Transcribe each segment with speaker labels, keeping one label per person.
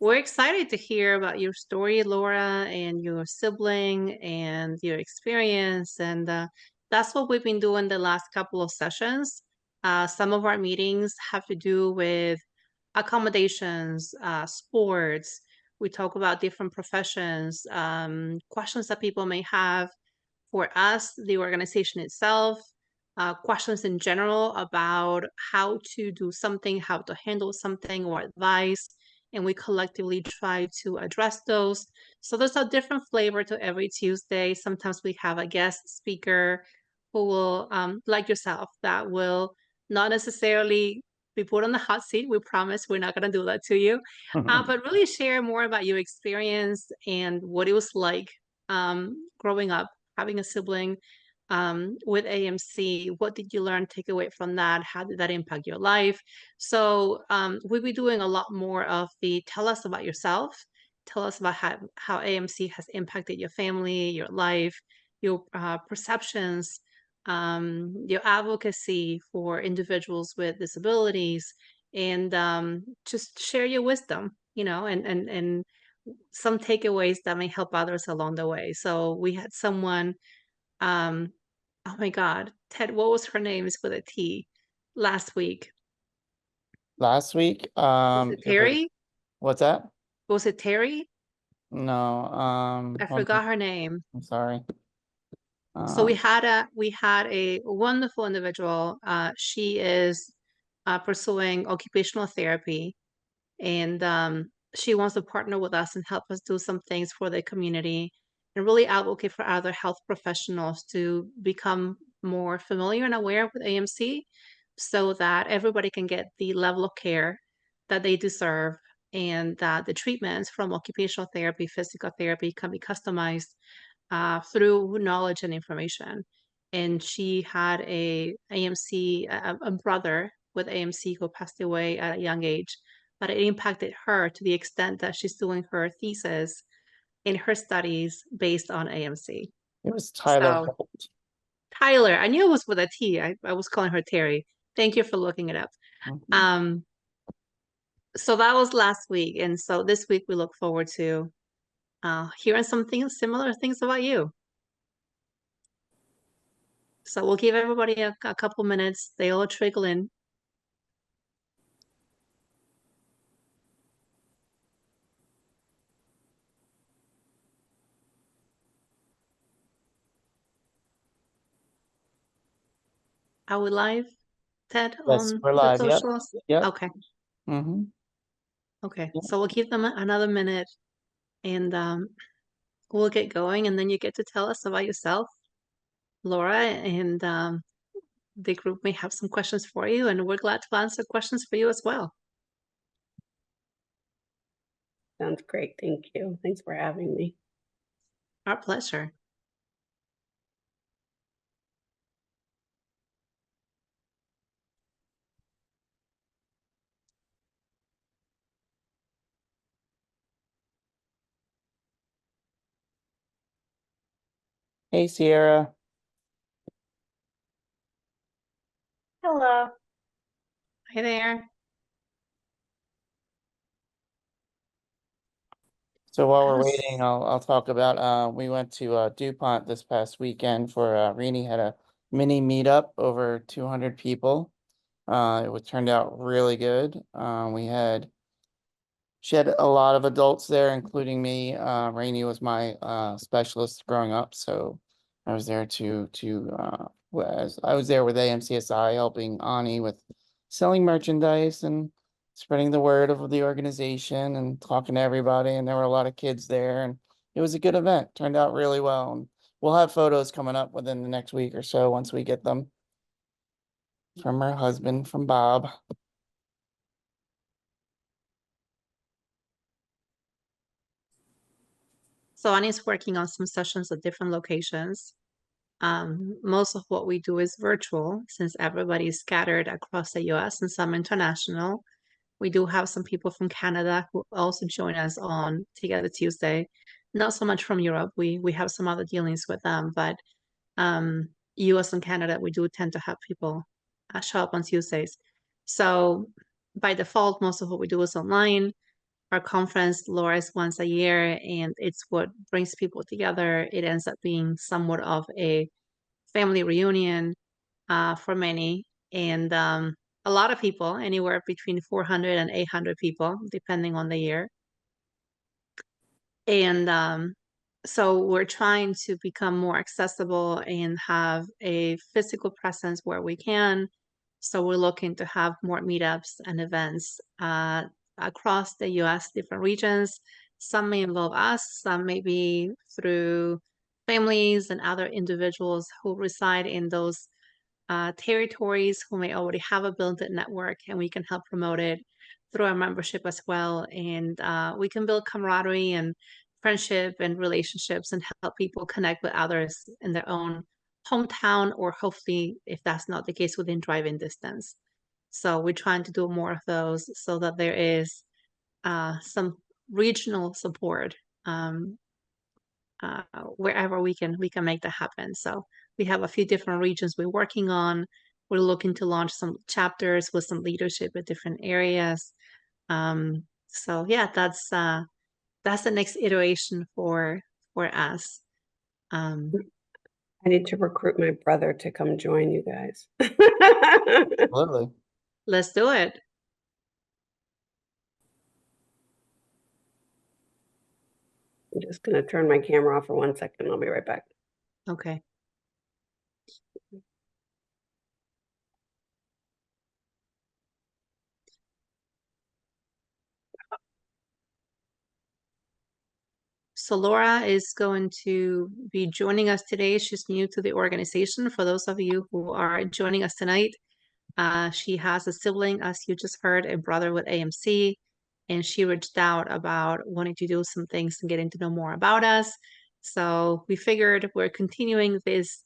Speaker 1: We're excited to hear about your story, Laura, and your sibling and your experience. And that's what we've been doing the last couple of sessions. Some of our meetings have to do with accommodations, sports. We talk about different professions, questions that people may have for us, the organization itself, questions in general about how to do something, how to handle something, or advice. And we collectively try to address those. So there's a different flavor to every Tuesday. Sometimes we have a guest speaker who will, like yourself, that will not necessarily be put on the hot seat. We promise we're not going to do that to you, but really share more about your experience and what it was like growing up, having a sibling with AMC. What did you learn, take away from that? How did that impact your life? So we'll be doing a lot more of the tell us about yourself, tell us about how AMC has impacted your family, your life, your perceptions, your advocacy for individuals with disabilities, and just share your wisdom, and some takeaways that may help others along the way. So we had someone, um, oh my God, Ted, what was her name? Is with a T last week.
Speaker 2: Last week,
Speaker 1: Was it Terry?
Speaker 2: what's that?
Speaker 1: Was it Terry?
Speaker 2: No,
Speaker 1: I forgot her name.
Speaker 2: I'm sorry.
Speaker 1: So we
Speaker 2: Um,
Speaker 1: had a wonderful individual. She is pursuing occupational therapy, and she wants to partner with us and help us do some things for the community and really advocate for other health professionals to become more familiar and aware with AMC so that everybody can get the level of care that they deserve, and that the treatments from occupational therapy, physical therapy can be customized through knowledge and information. And she had a brother with AMC who passed away at a young age, but it impacted her to the extent that she's doing her thesis in her studies based on AMC.
Speaker 2: it was Tyler
Speaker 1: So
Speaker 2: Holt.
Speaker 1: Tyler, I knew it was with a T. I was calling her Terry. Thank you for looking it up.
Speaker 2: Mhm.
Speaker 1: Um, so that was last week, and so this week we look forward to hearing something similar things about you. So we'll give everybody a couple minutes. They all trickle in. Are we live, Ted,
Speaker 2: Yes,
Speaker 1: on
Speaker 2: we're
Speaker 1: the
Speaker 2: live. Yep.
Speaker 1: socials?
Speaker 2: Yep.
Speaker 1: Okay.
Speaker 2: Mm-hmm.
Speaker 1: Okay.
Speaker 2: Yep.
Speaker 1: So we'll give them another minute, and we'll get going, and then you get to tell us about yourself, Laura, and the group may have some questions for you, and we're glad to answer questions for you as well.
Speaker 3: Sounds great. Thank you. Thanks for having me.
Speaker 1: Our pleasure.
Speaker 2: Hey, Sierra.
Speaker 3: Hello.
Speaker 1: Hi there.
Speaker 2: So while we're
Speaker 1: Yes.
Speaker 2: waiting, I'll talk about we went to DuPont this past weekend for Rini had a mini meetup, over 200 people. Turned out really good. She had a lot of adults there, including me. Rainey was my specialist growing up, so I was there I was there with AMCSI, helping Ani with selling merchandise and spreading the word of the organization and talking to everybody. And there were a lot of kids there, and it was a good event. Turned out really well. And we'll have photos coming up within the next week or so once we get them from her husband, from Bob.
Speaker 1: So Annie's working on some sessions at different locations. Most of what we do is virtual since everybody's scattered across the US and some international. We do have some people from Canada who also join us on Together Tuesday. Not so much from Europe. We have some other dealings with them, but US and Canada, we do tend to have people show up on Tuesdays. So by default, most of what we do is online. our conference, Laura, is once a year, and it's what brings people together. It ends up being somewhat of a family reunion for many, and a lot of people, anywhere between 400 and 800 people, depending on the year. And so we're trying to become more accessible and have a physical presence where we can. So we're looking to have more meetups and events across the US, different regions. Some may involve us, some may be through families and other individuals who reside in those territories who may already have a built-in network, and we can help promote it through our membership as well. And we can build camaraderie and friendship and relationships and help people connect with others in their own hometown, or hopefully, if that's not the case, within driving distance. So we're trying to do more of those so that there is some regional support wherever we can make that happen. So we have a few different regions we're working on. We're looking to launch some chapters with some leadership in different areas. So yeah, that's the next iteration for us.
Speaker 3: I need to recruit my brother to come join you guys.
Speaker 2: Absolutely.
Speaker 1: Let's do it.
Speaker 3: I'm just going to turn my camera off for 1 second. I'll be right back.
Speaker 1: Okay. So Laura is going to be joining us today. She's new to the organization. For those of you who are joining us tonight, she has a sibling, as you just heard, a brother with AMC, and she reached out about wanting to do some things and getting to know more about us. So we figured we're continuing this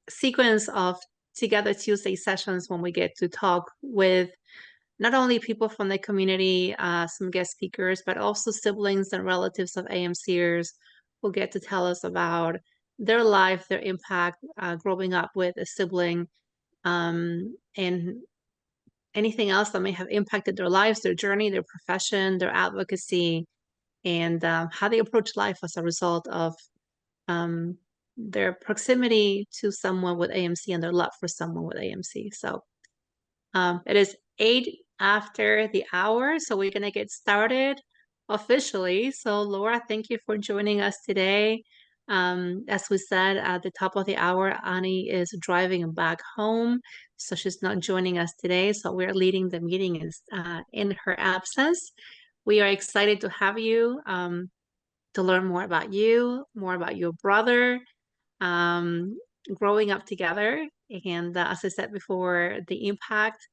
Speaker 1: sequence of Together Tuesday sessions when we get to talk with not only people from the community, some guest speakers, but also siblings and relatives of AMCers who get to tell us about their life, their impact, growing up with a sibling, and anything else that may have impacted their lives, their journey, their profession, their advocacy, and how they approach life as a result of their proximity to someone with AMC and their love for someone with AMC. So it is 8 after the hour, so we're going to get started officially. So Laura, thank you for joining us today. As we said at the top of the hour, Ani is driving back home, so she's not joining us today. So we're leading the meeting in her absence. We are excited to have you to learn more about you, more about your brother, growing up together, and as I said before, the impact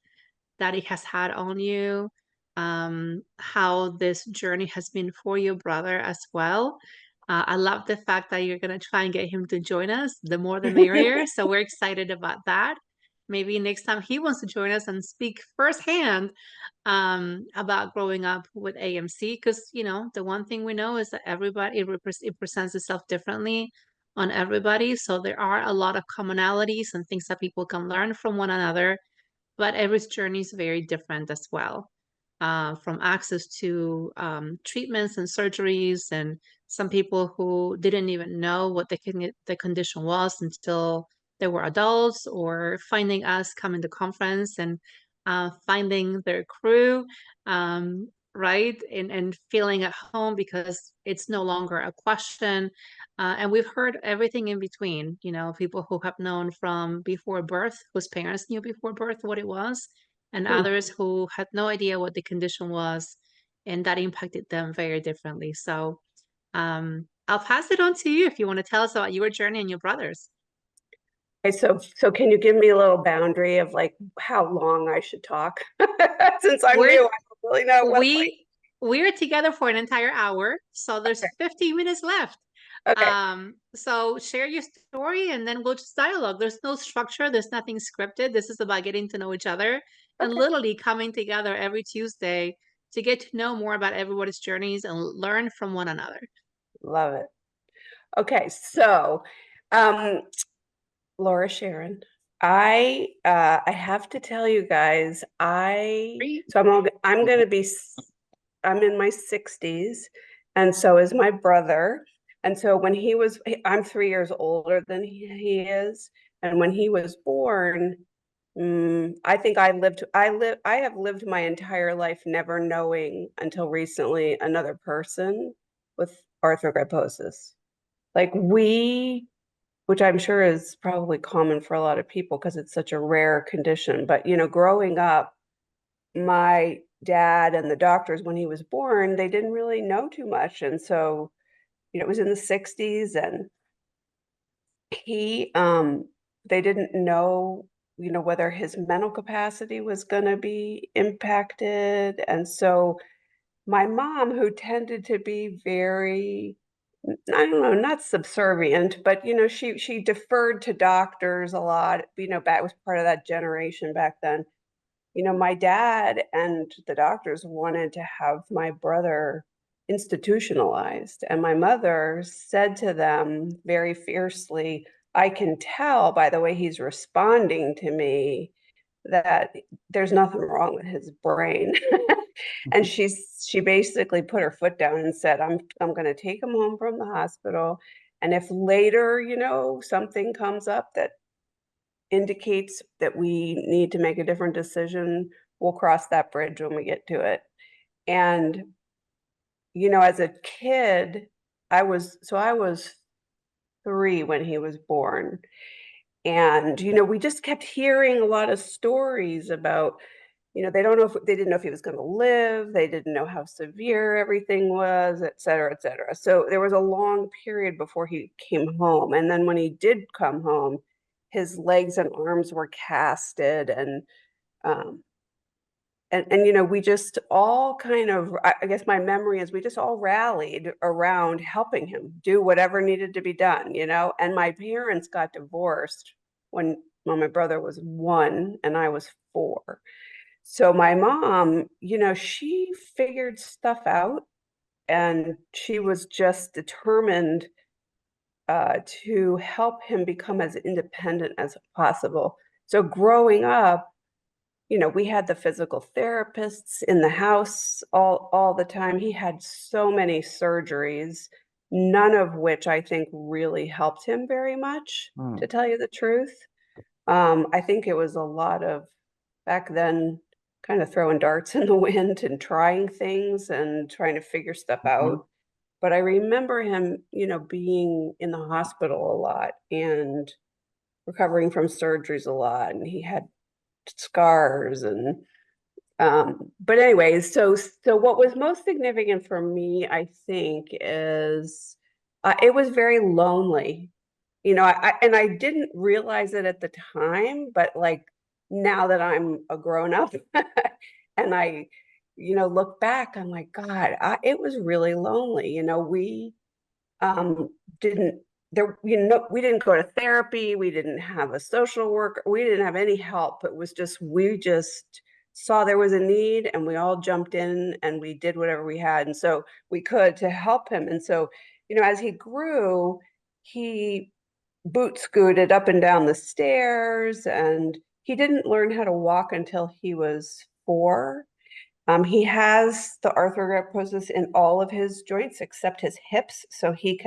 Speaker 1: that it has had on you, how this journey has been for your brother as well. I love the fact that you're going to try and get him to join us. The more the merrier. So we're excited about that. Maybe next time he wants to join us and speak firsthand about growing up with AMC, because the one thing we know is that everybody it presents itself differently on everybody. So there are a lot of commonalities and things that people can learn from one another, but every journey is very different as well. From access to treatments and surgeries, and some people who didn't even know what the condition was until they were adults, or finding us coming to conference and finding their crew, right? And feeling at home because it's no longer a question. And we've heard everything in between, people who have known from before birth, whose parents knew before birth what it was, and others who had no idea what the condition was, and that impacted them very differently. So I'll pass it on to you if you want to tell us about your journey and your brother's.
Speaker 3: Okay, so can you give me a little boundary of like how long I should talk? Since I'm new, I don't really know what
Speaker 1: we're together for an entire hour, so there's 15 minutes left.
Speaker 3: Okay.
Speaker 1: So share your story and then we'll just dialogue. There's no structure, there's nothing scripted. This is about getting to know each other and literally coming together every Tuesday to get to know more about everybody's journeys and learn from one another.
Speaker 3: Love it. Okay, so Laura Sharon, I have to tell you guys, I'm going to be I'm in my 60s, and so is my brother. And so when I'm 3 years older than he is. And when he was born, I think I have lived my entire life never knowing until recently another person with arthrogryposis. Like which I'm sure is probably common for a lot of people because it's such a rare condition. But, growing up, my dad and the doctors, when he was born, they didn't really know too much. And so, it was in the 60s, and they didn't know, whether his mental capacity was going to be impacted. And so my mom, who tended to be very, I don't know, not subservient, but she deferred to doctors a lot. Back was part of that generation back then. My dad and the doctors wanted to have my brother institutionalized, and my mother said to them very fiercely, "I can tell by the way he's responding to me that there's nothing wrong with his brain." And she basically put her foot down and said, I'm going to take him home from the hospital, and if later, something comes up that indicates that we need to make a different decision, we'll cross that bridge when we get to it. And as a kid, I was 3 when he was born. And we just kept hearing a lot of stories about, they didn't know if he was going to live. They didn't know how severe everything was, et cetera, et cetera. So there was a long period before he came home. And then when he did come home, his legs and arms were casted. And we just all kind of, I guess my memory is we just all rallied around helping him do whatever needed to be done, and my parents got divorced when my brother was 1 and I was 4. So my mom, she figured stuff out, and she was just determined to help him become as independent as possible. So growing up, we had the physical therapists in the house all the time. He had so many surgeries, none of which I think really helped him very much, to tell you the truth. I think it was a lot of, back then, kind of throwing darts in the wind and trying things and trying to figure stuff out. But I remember him, being in the hospital a lot and recovering from surgeries a lot. And he had scars and but anyways, so what was most significant for me, I think, is it was very lonely. I didn't realize it at the time, but like now that I'm a grown up and I look back, I'm like, God, it was really lonely. We didn't we didn't go to therapy, we didn't have a social worker, we didn't have any help. It was just, we just saw there was a need, and we all jumped in and we did whatever we had, and so we could, to help him. And so as he grew, he boot scooted up and down the stairs, and he didn't learn how to walk until he was 4. He has the arthrogryposis in all of his joints except his hips, so he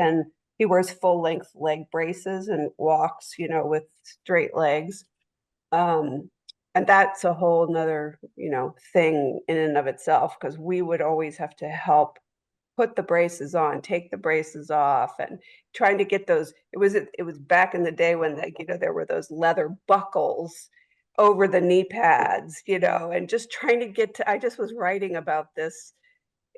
Speaker 3: wears full-length leg braces and walks, with straight legs. And that's a whole nother, thing in and of itself, because we would always have to help put the braces on, take the braces off, and trying to get those. It was back in the day when there were those leather buckles over the knee pads, and just trying to get to. I just was writing about this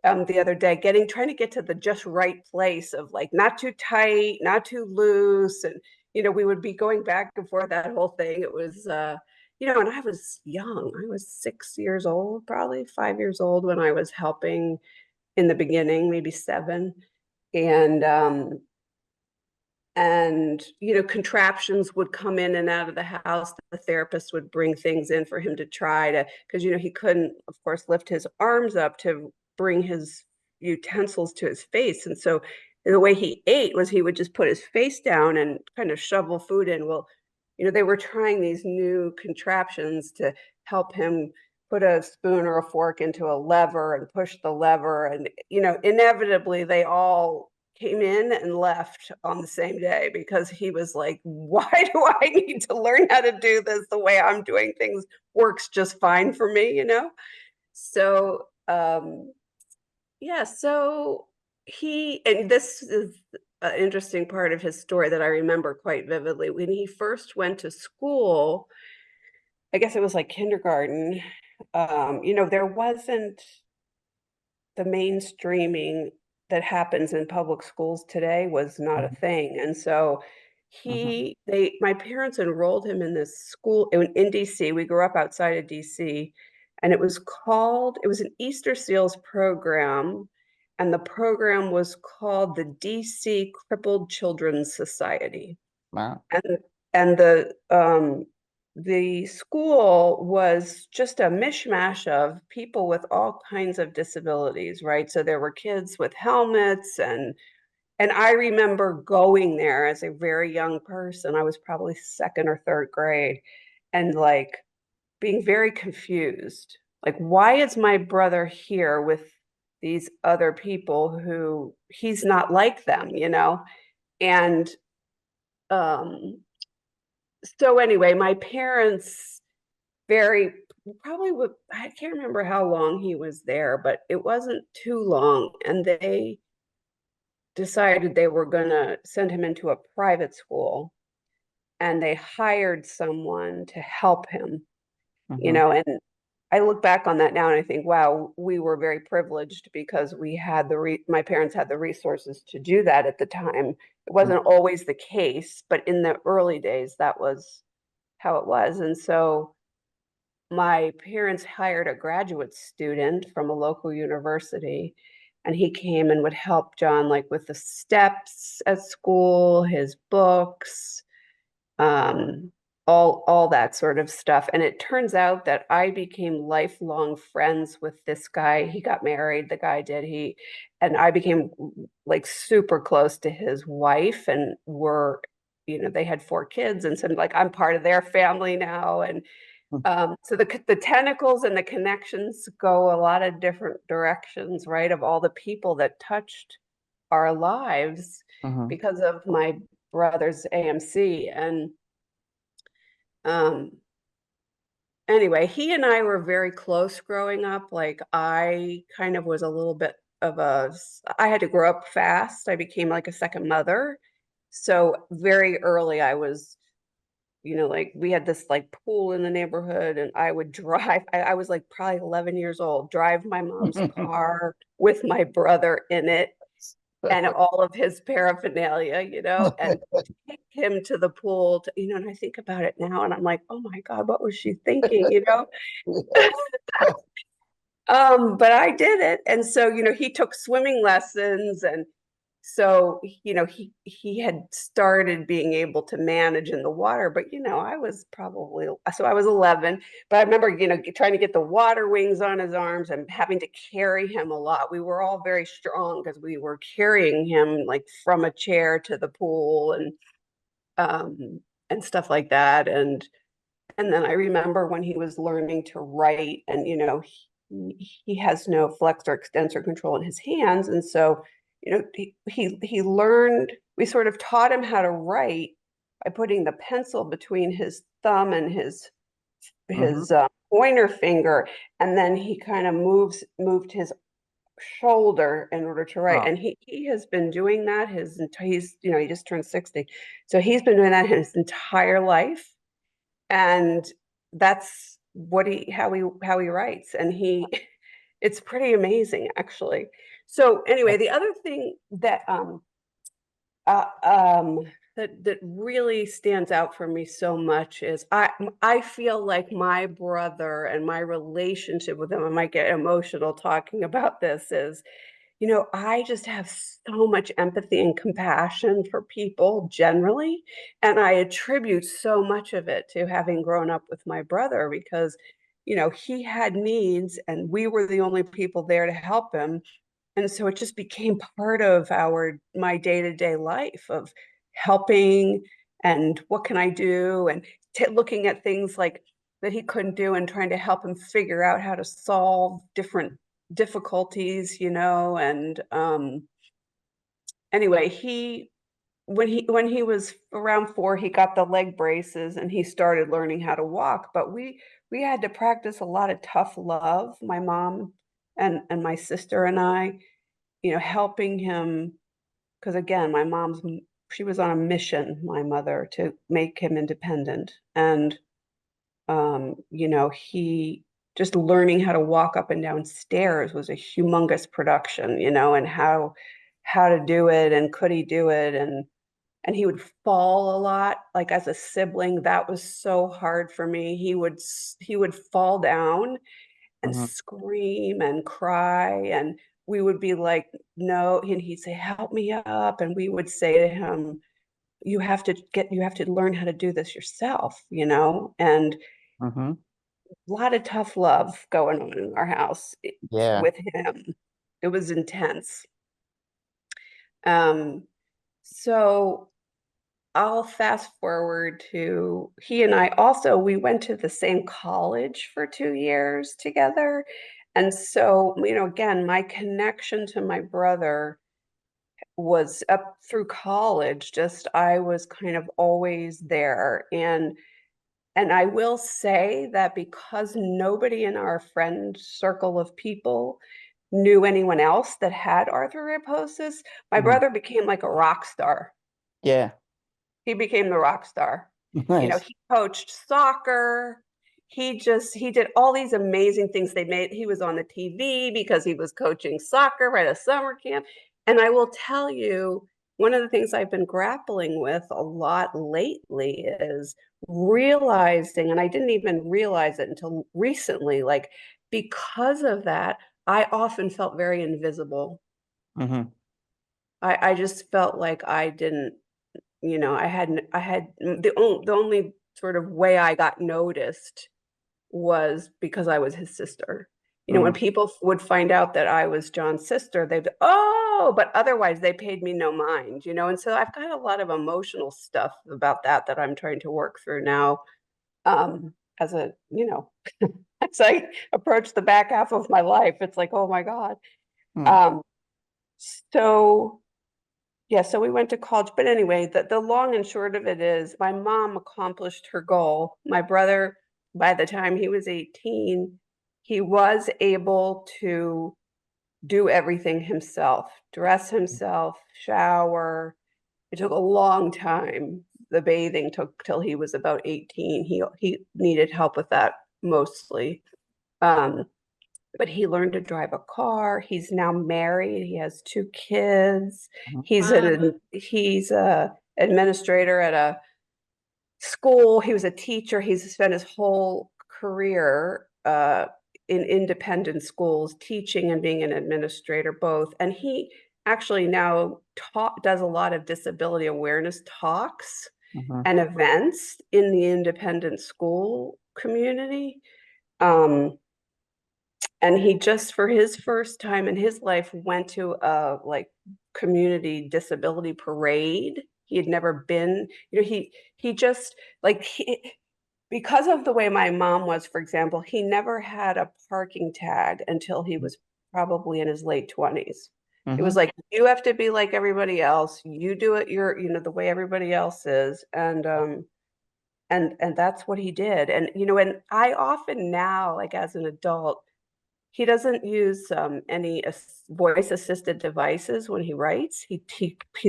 Speaker 3: the other day, trying to get to the just right place of like not too tight, not too loose, and we would be going back and forth, that whole thing. It was and I was young. I was 6 years old, probably 5 years old when I was helping in the beginning, maybe 7. And contraptions would come in and out of the house. The therapist would bring things in for him to try to, because he couldn't, of course, lift his arms up to bring his utensils to his face. And so the way he ate was he would just put his face down and kind of shovel food in. Well, they were trying these new contraptions to help him put a spoon or a fork into a lever and push the lever, and inevitably they all came in and left on the same day, because he was like, why do I need to learn how to do this? The way I'm doing things works just fine for me. So yeah, so and this is an interesting part of his story that I remember quite vividly. When he first went to school, I guess it was like kindergarten, there wasn't the mainstreaming that happens in public schools today was not a thing. And so my parents enrolled him in this school in DC. We grew up outside of DC, and it was an Easter Seals program. And the program was called the DC Crippled Children's Society.
Speaker 2: Wow.
Speaker 3: And the school was just a mishmash of people with all kinds of disabilities, right? So there were kids with helmets, and I remember going there as a very young person. I was probably second or third grade, and like being very confused. Like, why is my brother here with these other people who he's not like them, And um so anyway, my parents I can't remember how long he was there, but it wasn't too long. And they decided they were going to send him into a private school, and they hired someone to help him, and I look back on that now and I think, wow, we were very privileged, because we had my parents had the resources to do that at the time. It wasn't always the case, but in the early days, that was how it was. And so my parents hired a graduate student from a local university, and he came and would help John like with the steps at school, his books, um, all that sort of stuff. And it turns out that I became lifelong friends with this guy. He got married, the guy did, and I became like super close to his wife, and they had 4 kids, and so like I'm part of their family now. And so the tentacles and the connections go a lot of different directions, right? Of all the people that touched our lives because of my brother's AMC. And anyway, he and I were very close growing up. Like I kind of was a little bit I had to grow up fast. I became like a second mother. So very early I was like we had this like pool in the neighborhood, and I would drive. I was like probably 11 years old, drive my mom's car with my brother in it and all of his paraphernalia, and take him to the pool, and I think about it now and I'm like, oh my God, what was she thinking, But I did it. And so, he took swimming lessons, and so, he had started being able to manage in the water, but, I was 11, but I remember, trying to get the water wings on his arms and having to carry him a lot. We were all very strong because we were carrying him like from a chair to the pool, and stuff like that. And then I remember when he was learning to write, and, he has no flexor extensor control in his hands. And so, he learned, we sort of taught him how to write by putting the pencil between his thumb and his pointer finger. And then he kind of moved his shoulder in order to write. And he has been doing that he just turned 60. So he's been doing that his entire life. And that's how he writes. And it's pretty amazing, actually. So anyway, the other thing that that really stands out for me so much is I feel like my brother and my relationship with him, I might get emotional talking about this, is I just have so much empathy and compassion for people generally. And I attribute so much of it to having grown up with my brother, because, he had needs and we were the only people there to help him. And so it just became part of my day-to-day life of helping and what can I do, and looking at things like that he couldn't do, and trying to help him figure out how to solve different difficulties, and anyway, when he was around 4, he got the leg braces and he started learning how to walk. But we had to practice a lot of tough love, my mom and my sister and I, helping him, because again, she was on a mission, my mother, to make him independent. And he just learning how to walk up and down stairs was a humongous production, and how to do it, and could he do it, and he would fall a lot. Like as a sibling, that was so hard for me. He would fall down and
Speaker 2: Mhm.
Speaker 3: scream and cry, and we would be like, no, and he'd say, help me up, and we would say to him, you have to learn how to do this yourself, and
Speaker 2: Mhm.
Speaker 3: a lot of tough love going on in our house
Speaker 2: Yeah.
Speaker 3: with him. It was intense. Um, so I'll fast forward to he and I also, we went to the same college for 2 years together. And so, again, my connection to my brother was up through college. Just I was kind of always there. And I will say that because nobody in our friend circle of people knew anyone else that had arthrogryposis, my
Speaker 2: Mhm.
Speaker 3: brother became like a rock star.
Speaker 2: Yeah.
Speaker 3: He became the rock star.
Speaker 2: Nice.
Speaker 3: He coached soccer. He did all these amazing things. He was on the TV because he was coaching soccer at a summer camp. And I will tell you, one of the things I've been grappling with a lot lately is realizing, and I didn't even realize it until recently, like because of that, I often felt very invisible.
Speaker 2: Mhm.
Speaker 3: I just felt like I didn't, I had the only sort of way I got noticed was because I was his sister. When
Speaker 2: Mm.
Speaker 3: people would find out that I was John's sister, they'd, oh, but otherwise they paid me no mind, and so I've got a lot of emotional stuff about that I'm trying to work through now, as as I approach the back half of my life. It's like, oh my God.
Speaker 2: Mm.
Speaker 3: Um, so Yeah, so we went to college. But anyway, the long and short of it is my mom accomplished her goal. My brother, by the time he was 18, he was able to do everything himself, dress himself, shower. It took a long time. The bathing took till he was about 18. He needed help with that mostly. Um, but he learned to drive a car. He's now married. He has 2 kids.
Speaker 2: Mhm.
Speaker 3: He's a administrator at a school. He was a teacher. He's spent his whole career in independent schools, teaching and being an administrator both. And he actually now does a lot of disability awareness talks
Speaker 2: Mhm.
Speaker 3: and events in the independent school community. Um, and he just, for his first time in his life, went to a like community disability parade. He had never been, he just like because of the way my mom was, for example, he never had a parking tag until he was probably in his late 20s. It was
Speaker 2: Mhm.
Speaker 3: like, you have to be like everybody else. You do it the way everybody else is. And that's what he did. And I often now, like as an adult, he doesn't use any voice assisted devices when he writes. He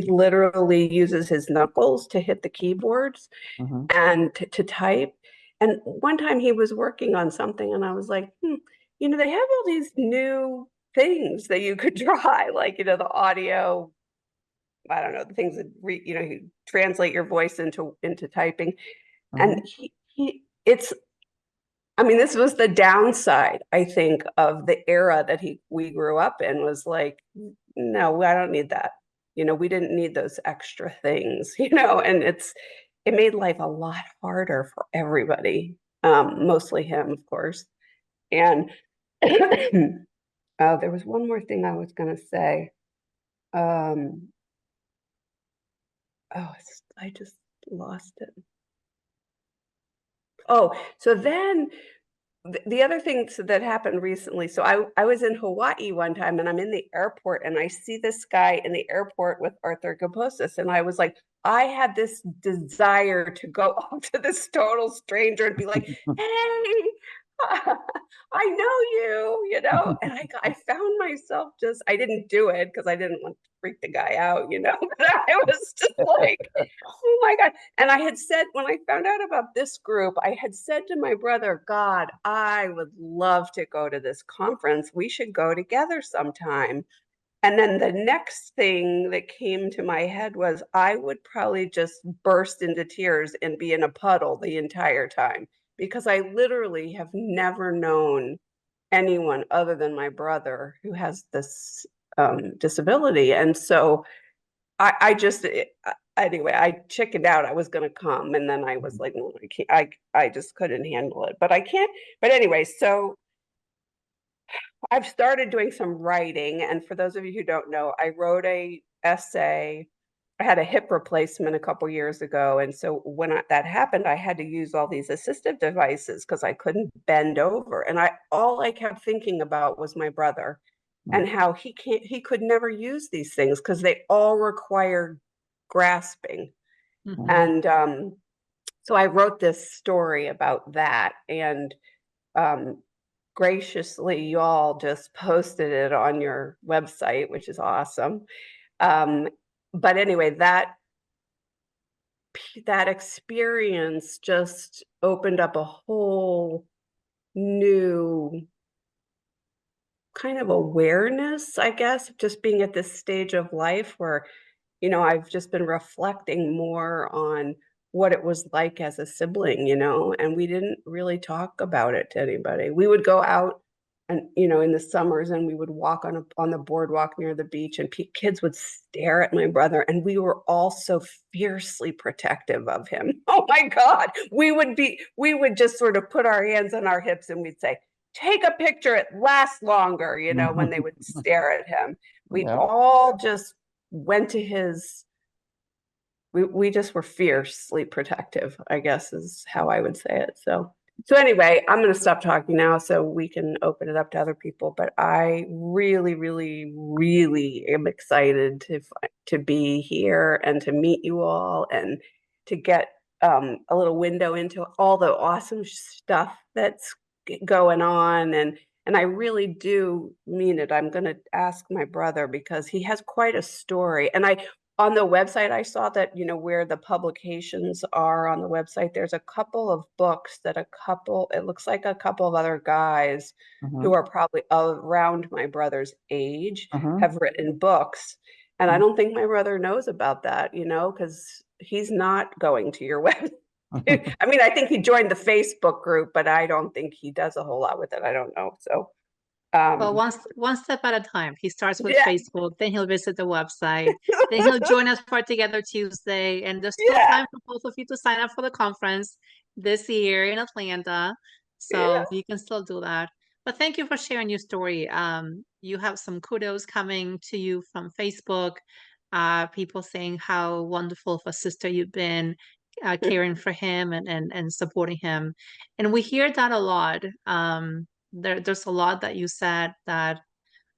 Speaker 3: literally uses his knuckles to hit the keyboards
Speaker 2: Mhm.
Speaker 3: and to type. And one time he was working on something, and I was like, they have all these new things that you could try, like the audio. I don't know, the things that you translate your voice into typing. And
Speaker 2: Mhm.
Speaker 3: it's, I mean, this was the downside, I think, of the era that we grew up in, was like, no, I don't need that. We didn't need those extra things, and it made life a lot harder for everybody, mostly him, of course. And there was one more thing I was going to say. Um, I just lost it. Oh, so then the other thing that happened recently, so I was in Hawaii one time and I'm in the airport and I see this guy in the airport with arthrogryposis. And I was like, I had this desire to go up to this total stranger and be like, hey, I know you know, and I found myself just, I didn't do it because I didn't want to freak the guy out, you know, but I was just like, oh my God. And I had said, when I found out about this group, I had said to my brother, God, I would love to go to this conference. We should go together sometime. And then the next thing that came to my head was I would probably just burst into tears and be in a puddle the entire time because I literally have never known anyone other than my brother who has this disability. And so I just anyway, I chickened out. I was going to come, and then I was like, no, I can't. I just couldn't handle it. But I can't. But anyway, so I've started doing some writing, and for those of you who don't know, I wrote a essay. I had a hip replacement a couple years ago, and so when that happened, I had to use all these assistive devices because I couldn't bend over, and all I kept thinking about was my brother and how he could never use these things because they all require grasping.
Speaker 1: Mhm.
Speaker 3: And so I wrote this story about that, and graciously, y'all just posted it on your website, which is awesome. But anyway, that experience just opened up a whole new kind of awareness, I guess, of just being at this stage of life where, you know, I've just been reflecting more on what it was like as a sibling, you know, and we didn't really talk about it to anybody. We would go out and, you know, in the summers and we would walk on the boardwalk near the beach and kids would stare at my brother and we were all so fiercely protective of him. Oh my God. We would just sort of put our hands on our hips and we'd say, take a picture, it lasts longer, you know, when they would stare at him. We
Speaker 2: Yeah.
Speaker 3: all just went to his, we just were fiercely protective, I guess is how I would say it. So anyway, I'm going to stop talking now so we can open it up to other people. But I really, really, really am excited to be here and to meet you all and to get a little window into all the awesome stuff that's going on. And I really do mean it. I'm going to ask my brother because he has quite a story. And on the website, I saw that, you know, where the publications are on the website, there's a couple of books that it looks like a couple of other guys who are probably around my brother's age have written books. And I don't think my brother knows about that, you know, because he's not going to your website. I mean, I think he joined the Facebook group, but I don't think he does a whole lot with it. I don't know. So,
Speaker 1: Well, one step at a time. He starts with
Speaker 3: yeah,
Speaker 1: Facebook, then he'll visit the website, then he'll join us for Together Tuesday, and there's still
Speaker 3: yeah,
Speaker 1: time for both of you to sign up for the conference this year in Atlanta.
Speaker 3: yeah.
Speaker 1: So you can still do that. But thank you for sharing your story. You have some kudos coming to you from Facebook, people saying how wonderful of a sister you've been, caring for him and supporting him. And we hear that a lot. There's a lot that you said that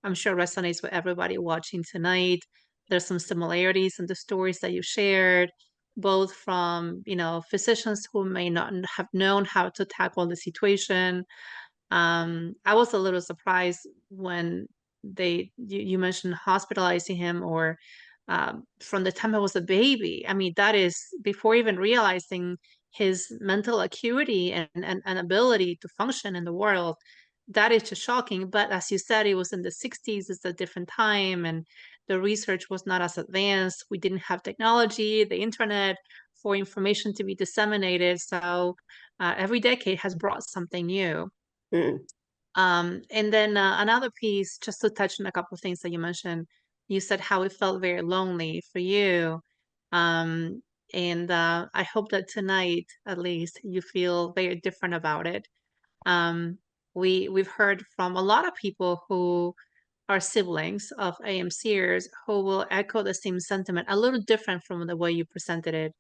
Speaker 1: I'm sure resonates with everybody watching tonight. There's some similarities in the stories that you shared, both from, you know, physicians who may not have known how to tackle the situation. I was a little surprised when you mentioned hospitalizing him or from the time I was a baby. I mean, that is before even realizing his mental acuity and ability to function in the world. That is just shocking. But as you said, it was in the 60s, it's a different time, and the research was not as advanced. We didn't have technology, the internet for information to be disseminated. So every decade has brought something new.
Speaker 3: Mm.
Speaker 1: And then another piece, just to touch on a couple of things that you mentioned, you said how it felt very lonely for you. Um, and I hope that tonight, at least, you feel very different about it. Um, we've heard from a lot of people who are siblings of AMCers who will echo the same sentiment, a little different from the way you presented it.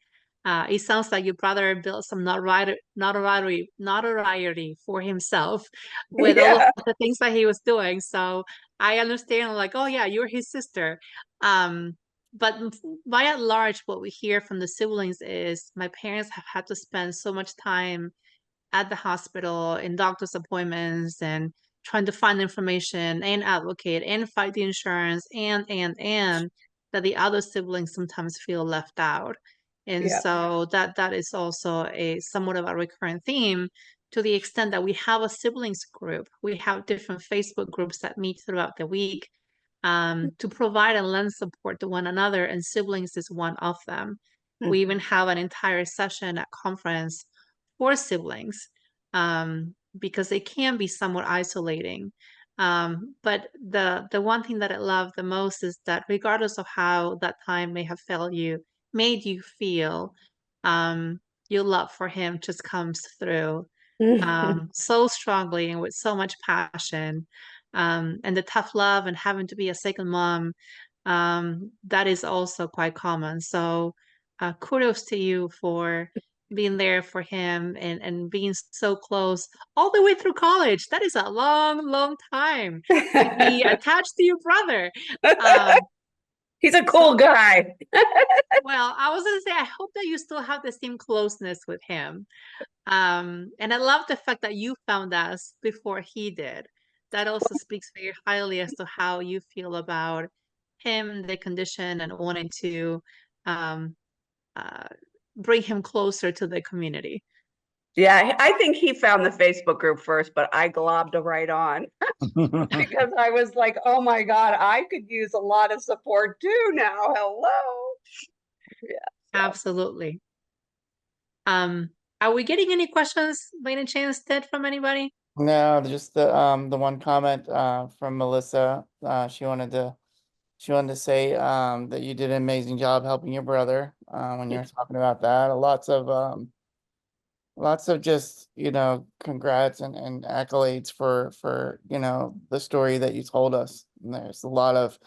Speaker 1: It sounds like your brother built some notoriety for himself with all of
Speaker 3: Yeah.
Speaker 1: the things that he was doing. So I understand, like, oh yeah, you're his sister. But by and large, what we hear from the siblings is my parents have had to spend so much time at the hospital, in doctor's appointments, and trying to find information and advocate and fight the insurance and that the other siblings sometimes feel left out. And
Speaker 3: Yeah.
Speaker 1: so that is also a somewhat of a recurrent theme, to the extent that we have a siblings group. We have different Facebook groups that meet throughout the week, to provide and lend support to one another, and siblings is one of them. We even have an entire session at conference for siblings, because they can be somewhat isolating. But the one thing that I love the most is that regardless of how that time may have made you feel, your love for him just comes through so strongly and with so much passion. And the tough love and having to be a second mom, that is also quite common. So kudos to you for being there for him, and being so close all the way through college. That is a long, long time to be attached to your brother.
Speaker 3: He's a
Speaker 1: So,
Speaker 3: cool guy.
Speaker 1: well, I was gonna say, I hope that you still have the same closeness with him. And I love the fact that you found us before he did. That also speaks very highly as to how you feel about him, the condition, and wanting to um, uh, bring him closer to the community.
Speaker 3: Yeah, I think he found the Facebook group first, but I globbed right on because I was like, oh my God, I could use a lot of support too now. Hello. Yeah. So.
Speaker 1: Absolutely. Are we getting any questions by any chance, Ted, from anybody?
Speaker 2: No, just the one comment from Melissa. She wanted to say that you did an amazing job helping your brother when you were talking about that. Lots of just, congrats and accolades for, the story that you told us. And there's a lot of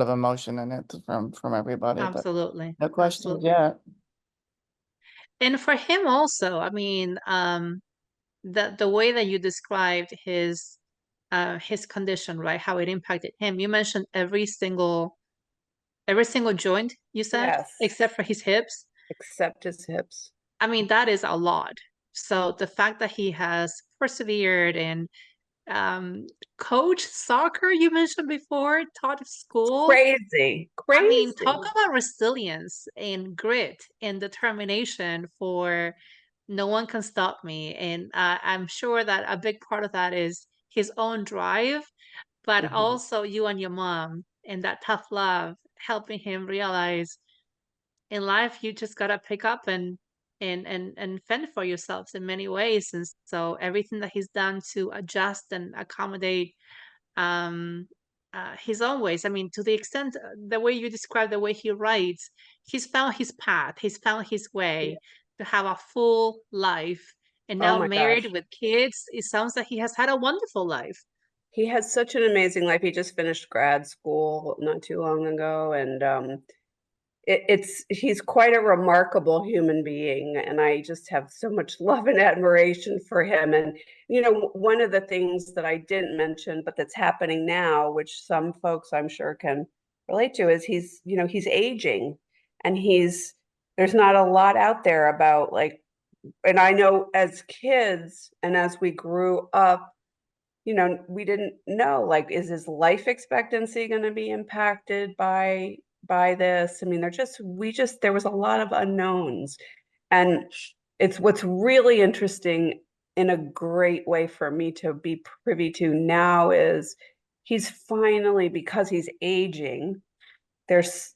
Speaker 2: emotion in it from everybody, but
Speaker 1: Absolutely.
Speaker 2: no questions
Speaker 1: Absolutely.
Speaker 2: yet.
Speaker 1: And for him also, I mean, the way that you described his condition, right? How it impacted him. You mentioned every single joint, you said,
Speaker 3: Yes,
Speaker 1: except for his hips.
Speaker 3: except his hips.
Speaker 1: I mean, that is a lot. So the fact that he has persevered and coached soccer, you mentioned before, taught school.
Speaker 3: Crazy,
Speaker 1: I mean,
Speaker 3: crazy.
Speaker 1: talk about resilience and grit and determination for no one can stop me. And I'm sure that a big part of that is his own drive, but
Speaker 3: Mhm.
Speaker 1: also you and your mom and that tough love, helping him realize in life you just gotta pick up and fend for yourselves in many ways. And so everything that he's done to adjust and accommodate um his own ways. I mean, to the extent, the way you describe the way he writes, he's found his path, he's found his
Speaker 3: Yeah.
Speaker 1: way to have a full life, and
Speaker 3: Oh
Speaker 1: now
Speaker 3: my
Speaker 1: married
Speaker 3: gosh.
Speaker 1: with kids. It sounds like he has had a wonderful life.
Speaker 3: He has such an amazing life. He just finished grad school not too long ago, and he's quite a remarkable human being, and I just have so much love and admiration for him. And one of the things that I didn't mention, but that's happening now, which some folks I'm sure can relate to, is he's aging, and there's not a lot out there about, like, and I know as kids and as we grew up, we didn't know, like, is his life expectancy going to be impacted by this? I mean, there was a lot of unknowns. And it's what's really interesting in a great way for me to be privy to now is he's finally, because he's aging,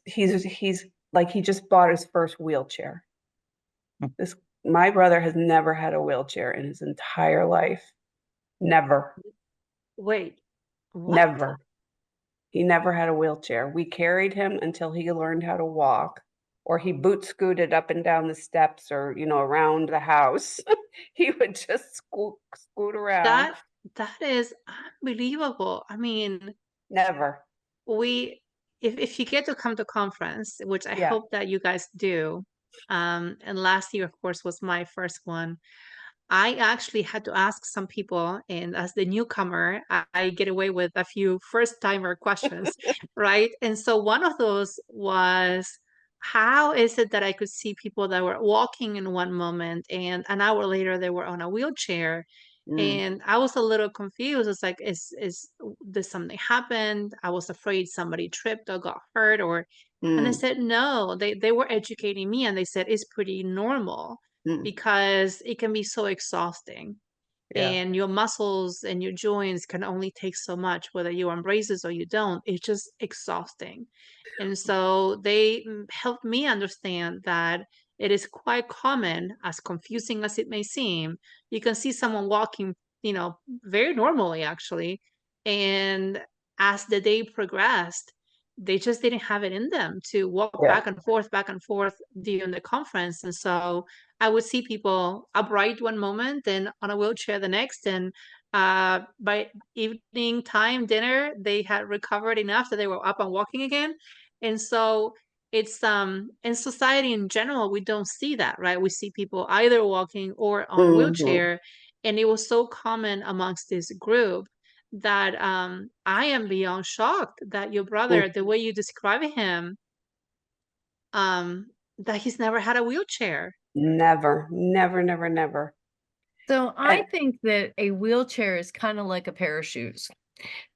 Speaker 3: he's like, he just bought his first wheelchair. This My brother has never had a wheelchair in his entire life. Never.
Speaker 1: Wait, what?
Speaker 3: Never. He never had a wheelchair. We carried him until he learned how to walk, or he boot scooted up and down the steps, or, around the house. He would just scoot around.
Speaker 1: That is unbelievable. I mean,
Speaker 3: Never.
Speaker 1: we if you get to come to conference, which I
Speaker 3: Yeah.
Speaker 1: hope that you guys do, And last year, of course, was my first one. I actually had to ask some people, and as the newcomer, I get away with a few first timer questions, right? And so one of those was, how is it that I could see people that were walking in one moment and an hour later they were on a wheelchair?
Speaker 3: Mm,
Speaker 1: And I was a little confused. It's like, did something happen? I was afraid somebody tripped or got hurt, or, and I
Speaker 3: mm,
Speaker 1: said, no, they were educating me and they said it's pretty normal
Speaker 3: mm.
Speaker 1: because it can be so exhausting
Speaker 3: Yeah.
Speaker 1: and your muscles and your joints can only take so much, whether you on braces or you don't. It's just exhausting. And so they helped me understand that it is quite common, as confusing as it may seem. You can see someone walking, very normally actually. And as the day progressed, they just didn't have it in them to walk
Speaker 3: Yeah.
Speaker 1: back and forth during the conference. And so I would see people upright one moment and on a wheelchair the next. And by evening time, dinner, they had recovered enough that they were up and walking again. And so it's in society in general, we don't see that, right? We see people either walking or on a
Speaker 3: Mhm.
Speaker 1: wheelchair. And it was so common amongst this group that I am beyond shocked that your
Speaker 3: Mm.
Speaker 1: brother, the way you describe him, um, that he's never had a wheelchair.
Speaker 3: Never, never, never, never.
Speaker 4: So I
Speaker 3: And
Speaker 4: think that a wheelchair is kind of like a pair of shoes,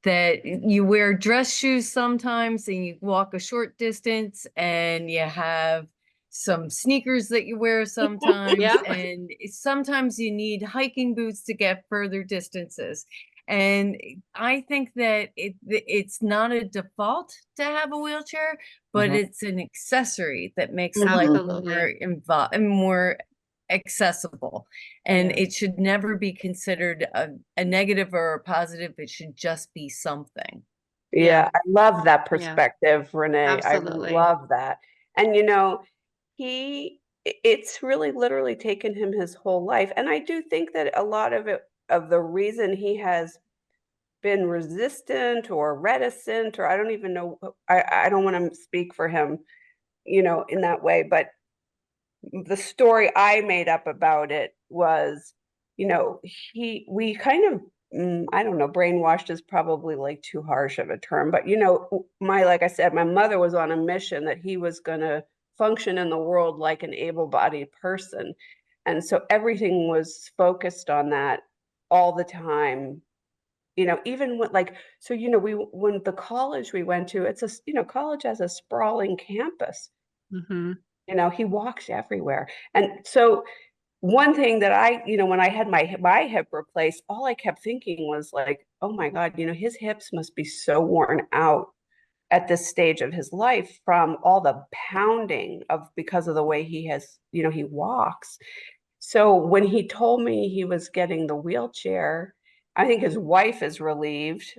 Speaker 4: that you wear dress shoes sometimes and you walk a short distance, and you have some sneakers that you wear sometimes,
Speaker 1: Yeah,
Speaker 4: and sometimes you need hiking boots to get further distances. And I think that it's not a default to have a wheelchair, but
Speaker 3: Mhm.
Speaker 4: it's an accessory that makes life
Speaker 3: Mhm.
Speaker 1: absolutely.
Speaker 4: more involved and more accessible. And
Speaker 3: Yeah.
Speaker 4: it should never be considered a negative or a positive. It should just be something.
Speaker 1: Yeah,
Speaker 3: Yeah, I love that
Speaker 1: yeah,
Speaker 3: perspective, Renee. I
Speaker 1: absolutely.
Speaker 3: love that. And it's really literally taken him his whole life. And I do think that a lot of it, of the reason he has been resistant or reticent, or I don't even know, I don't want to speak for him, in that way, but the story I made up about it was, we kind of, I don't know, brainwashed is probably like too harsh of a term, but like I said, my mother was on a mission that he was going to function in the world like an able-bodied person. And so everything was focused on that all the time. Even when when the college we went to, college has a sprawling campus.
Speaker 1: Hmm.
Speaker 3: He walks everywhere. And so one thing that when I had my hip replaced, all I kept thinking was like, oh my God, his hips must be so worn out at this stage of his life from all the pounding because of the way he walks. So when he told me he was getting the wheelchair, I think his wife is relieved.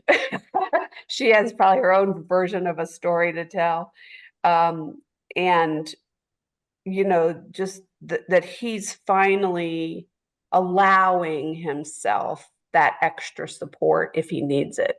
Speaker 3: She has probably her own version of a story to tell. Um, and just that he's finally allowing himself that extra support if he needs it.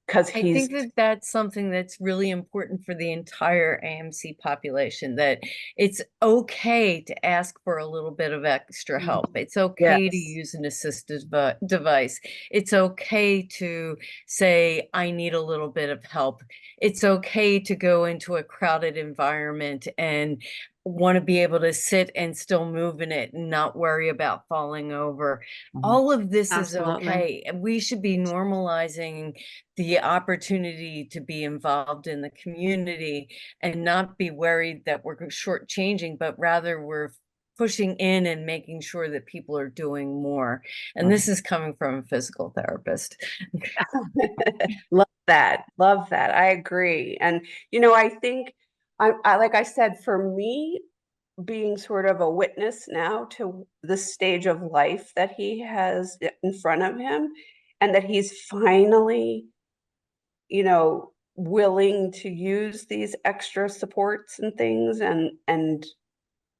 Speaker 3: Because
Speaker 4: I think that that's something that's really important for the entire AMC population, that it's okay to ask for a little bit of extra help. It's okay to
Speaker 3: yes.
Speaker 4: use an assistive device. It's okay to say, I need a little bit of help. It's okay to go into a crowded environment and want to be able to sit and still move in it and not worry about falling over.
Speaker 3: Mhm.
Speaker 4: All of this is
Speaker 1: Absolutely.
Speaker 4: okay. And we should be normalizing the opportunity to be involved in the community and not be worried that we're shortchanging, but rather we're pushing in and making sure that people are doing more. And this is coming from a physical therapist.
Speaker 3: Love that. Love that. I agree. And I think like I said, for me, being sort of a witness now to the stage of life that he has in front of him, and that he's finally, willing to use these extra supports and things, and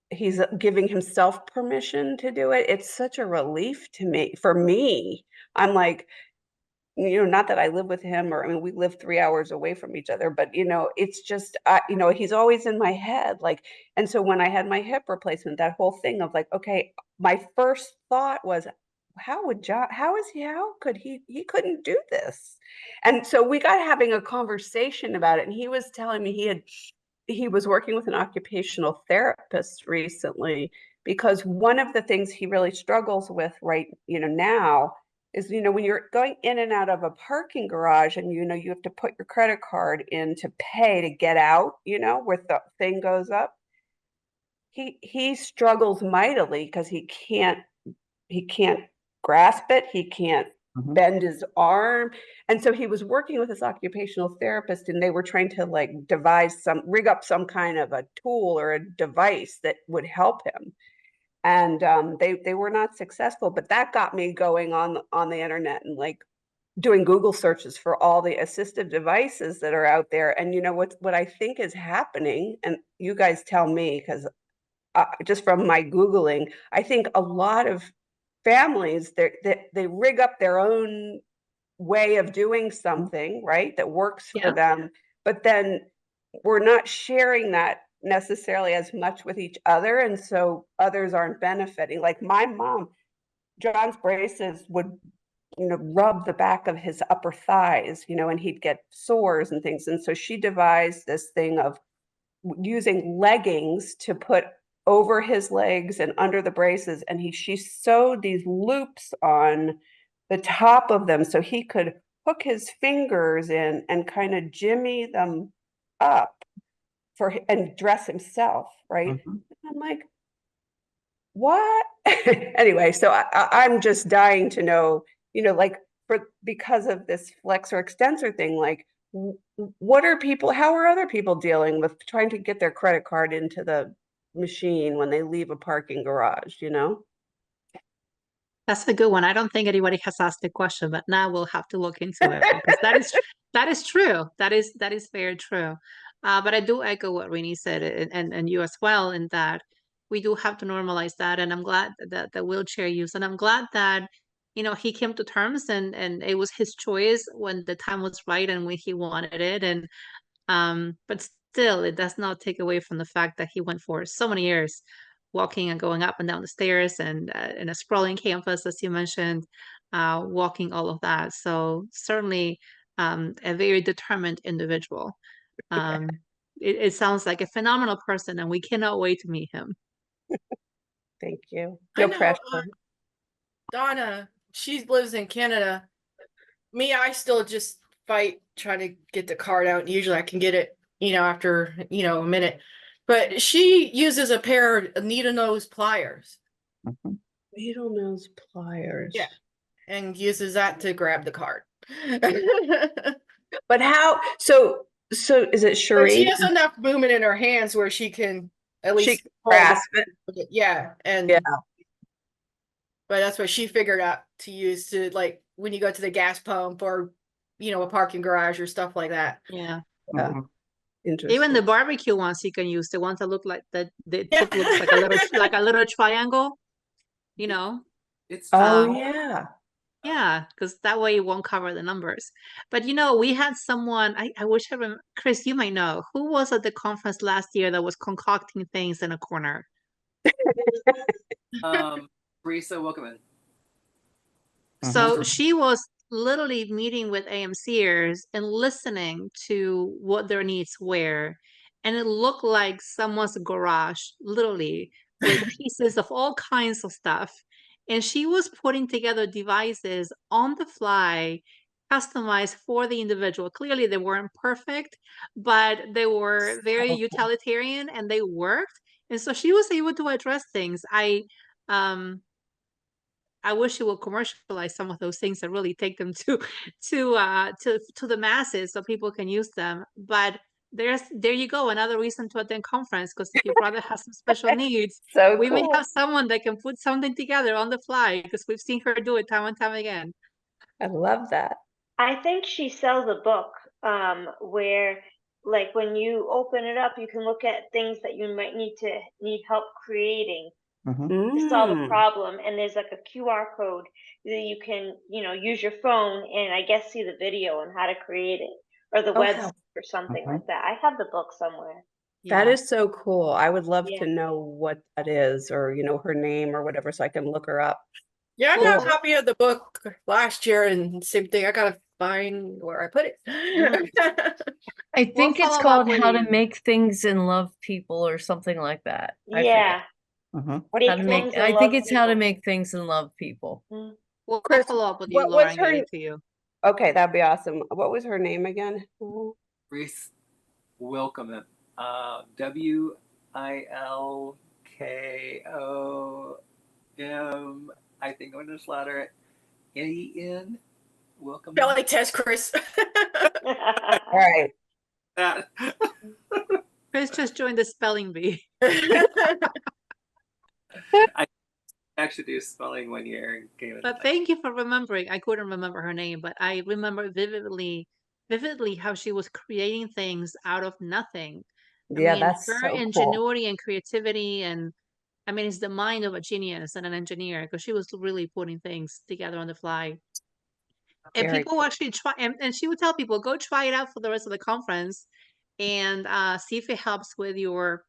Speaker 3: he's giving himself permission to do it. It's such a relief to me. For me, I'm like, not that I live with him, or I mean, we live 3 hours away from each other, but it's just, he's always in my head. Like, and so when I had my hip replacement, that whole thing of like, okay, my first thought was, how could he couldn't do this? And so we got having a conversation about it, and he was telling me he was working with an occupational therapist recently, because one of the things he really struggles with right, now is, when you're going in and out of a parking garage and, you have to put your credit card in to pay to get out, where the thing goes up. He struggles mightily because he can't grasp it. He can't bend his arm. And so he was working with his occupational therapist, and they were trying to like rig up some kind of a tool or a device that would help him. And they were not successful, but that got me going on the internet and like doing Google searches for all the assistive devices that are out there. And what I think is happening, and you guys tell me, because just from my Googling, I think a lot of families, they rig up their own way of doing something, right, that works for them, but then we're not sharing that necessarily as much with each other, and so others aren't benefiting. Like my mom, John's braces would rub the back of his upper thighs, and he'd get sores and things, and so she devised this thing of using leggings to put over his legs and under the braces, and she sewed these loops on the top of them so he could hook his fingers in and kind of jimmy them up and dress himself, right? I'm like, what? Anyway, so I'm just dying to know, like, because of this flexor extensor thing, like, how are other people dealing with trying to get their credit card into the machine when they leave a parking garage,
Speaker 1: That's a good one. I don't think anybody has asked the question, but now we'll have to look into it, because that is true. That is very true. But I do echo what Rini said, and you as well, in that we do have to normalize that. And I'm glad that the wheelchair use, and I'm glad that he came to terms, and it was his choice when the time was right and when he wanted it. And but still, it does not take away from the fact that he went for so many years walking and going up and down the stairs, and in a sprawling campus, as you mentioned, walking all of that. So certainly a very determined individual. It sounds like a phenomenal person, and we cannot wait to meet him.
Speaker 3: Thank you.
Speaker 5: I
Speaker 3: No
Speaker 5: know,
Speaker 3: pressure.
Speaker 5: Donna, she lives in Canada. Me, I still just fight trying to get the card out. Usually I can get it, after, a minute. But she uses a pair of needle nose pliers.
Speaker 3: Needle nose pliers.
Speaker 5: Yeah. And uses that to grab the card.
Speaker 3: But how, so is it Cherie?
Speaker 5: But she has enough movement in her hands where she can at least
Speaker 3: grasp it.
Speaker 5: Yeah. And
Speaker 3: yeah.
Speaker 5: But that's what she figured out to use to, like, when you go to the gas pump or, a parking garage or stuff like that.
Speaker 1: Yeah.
Speaker 3: Interesting.
Speaker 1: Even the barbecue ones you can use, the ones that look like the tip looks like a little triangle,
Speaker 3: It's
Speaker 1: yeah, because that way it won't cover the numbers. But we had someone, I wish I remember, Chris, you might know, who was at the conference last year that was concocting things in a corner?
Speaker 6: Risa Wilkeman.
Speaker 1: So she was literally meeting with AMCers and listening to what their needs were. And it looked like someone's garage, literally, with pieces of all kinds of stuff. And she was putting together devices on the fly, customized for the individual. Clearly, they weren't perfect, but they were very utilitarian and they worked. And so she was able to address things. I wish you would commercialize some of those things and really take them to the masses so people can use them. But there you go, another reason to attend conference, because if your brother has some special needs, we may have someone that can put something together on the fly, because we've seen her do it time and time again.
Speaker 3: I love that.
Speaker 7: I think she sells a book where, like, when you open it up, you can look at things that you might need help creating. to solve a
Speaker 3: Mm.
Speaker 7: problem, and there's like a QR code that you can, use your phone and I guess see the video on how to create it, or the
Speaker 3: Oh,
Speaker 7: website
Speaker 3: how
Speaker 7: or something
Speaker 2: Mhm.
Speaker 7: like that. I have the book somewhere.
Speaker 3: that
Speaker 1: Yeah.
Speaker 3: is so cool. I would love
Speaker 7: Yeah.
Speaker 3: to know what that is, or her name or whatever, so I can look her up.
Speaker 5: Yeah, I got a
Speaker 3: Cool.
Speaker 5: copy of the book last year, and same thing. I gotta find where I put it.
Speaker 4: I think it's
Speaker 1: follow up
Speaker 4: called
Speaker 1: with
Speaker 4: How to
Speaker 1: you.
Speaker 4: Make Things and Love People or something like that. I forget.
Speaker 7: Yeah.
Speaker 2: Mhm.
Speaker 7: Make
Speaker 4: How to make,
Speaker 7: things
Speaker 4: I
Speaker 7: and
Speaker 4: think
Speaker 7: love
Speaker 4: it's How to
Speaker 7: people.
Speaker 4: Make Things and Love People.
Speaker 7: Mm.
Speaker 1: We'll
Speaker 3: Chris,
Speaker 1: follow up with you,
Speaker 3: what
Speaker 1: Laura,
Speaker 3: was
Speaker 1: and get
Speaker 3: her?
Speaker 1: it to you.
Speaker 3: Okay, that'd be awesome. What was her name again?
Speaker 6: Reese Wilkman. Wilkom. I think I'm going to slaughter it. N-E-N. Wilkman.
Speaker 5: Spelling test, Chris.
Speaker 3: All right.
Speaker 6: That.
Speaker 1: Chris just joined the spelling bee.
Speaker 6: I actually do spelling one year and came in.
Speaker 1: But thank you for remembering. I couldn't remember her name, but I remember vividly how she was creating things out of nothing. I
Speaker 3: Yeah,
Speaker 1: mean,
Speaker 3: that's
Speaker 1: her
Speaker 3: so cool.
Speaker 1: ingenuity and creativity, and I mean, it's the mind of a genius and an engineer, because she was really putting things together on the fly. And
Speaker 3: Very
Speaker 1: people actually try, and she would tell people, go try it out for the rest of the conference and see if it helps with your